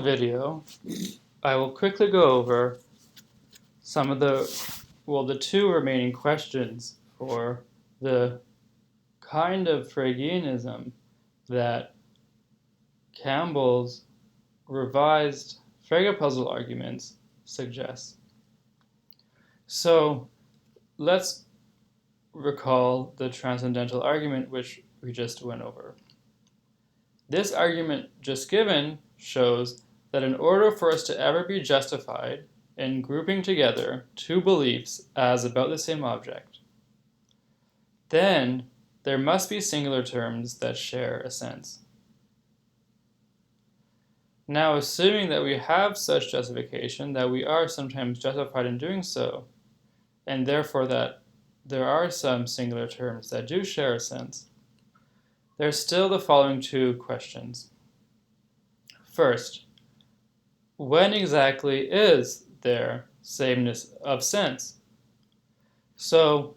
video, I will quickly go over some of the two remaining questions for the kind of Phrygianism that Campbell's revised Frege puzzle arguments suggest. So let's recall the transcendental argument which we just went over. This argument just given shows that in order for us to ever be justified in grouping together two beliefs as about the same object, then there must be singular terms that share a sense. Now, assuming that we have such justification, that we are sometimes justified in doing so, and therefore that there are some singular terms that do share a sense, there's still the following two questions. First, when exactly is there sameness of sense? So,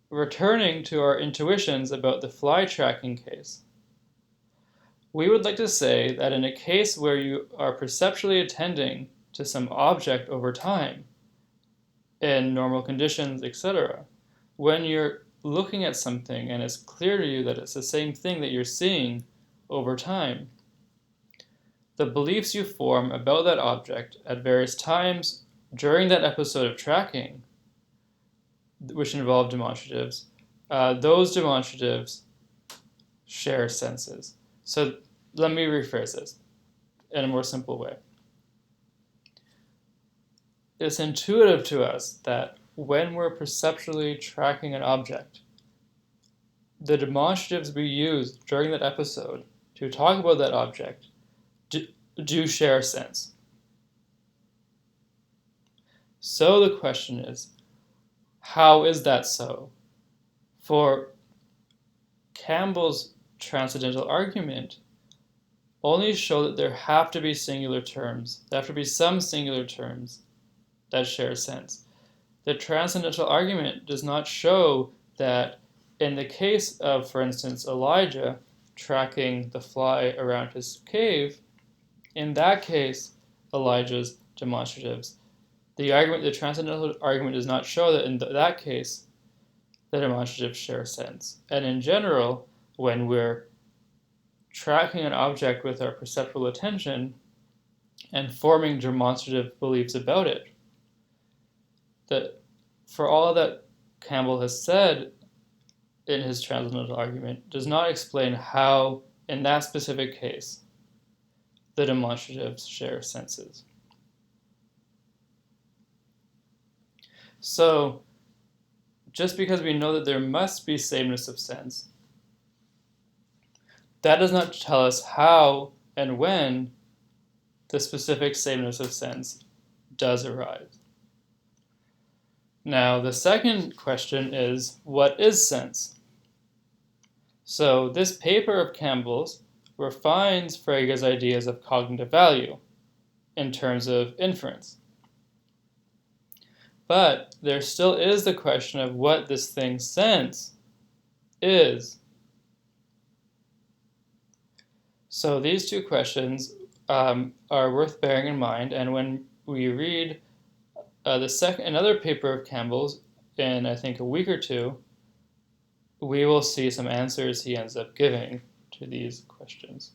returning to our intuitions about the fly tracking case, we would like to say that in a case where you are perceptually attending to some object over time, in normal conditions, etc., when you're looking at something and it's clear to you that it's the same thing that you're seeing over time, the beliefs you form about that object at various times during that episode of tracking, which involve demonstratives, those demonstratives share senses. So let me rephrase this in a more simple way. It's intuitive to us that when we're perceptually tracking an object, the demonstratives we use during that episode to talk about that object do share sense. So the question is, how is that so? For Campbell's transcendental argument only show that there have to be singular terms. There have to be some singular terms that share sense. The transcendental argument does not show that in the case of, for instance, Elijah tracking the fly around his cave, in that case, Elijah's demonstratives, the transcendental argument does not show that in that case, the demonstratives share sense. And in general, when we're tracking an object with our perceptual attention and forming demonstrative beliefs about it, that for all that Campbell has said in his transcendental argument does not explain how, in that specific case, the demonstratives share senses. So, just because we know that there must be sameness of sense, that does not tell us how and when the specific sameness of sense does arise. Now, the second question is, what is sense? So, this paper of Campbell's refines Frege's ideas of cognitive value in terms of inference. But there still is the question of what this thing sense is. So these two questions are worth bearing in mind, and when we read another paper of Campbell's in, I think, a week or two, we will see some answers he ends up giving to these questions.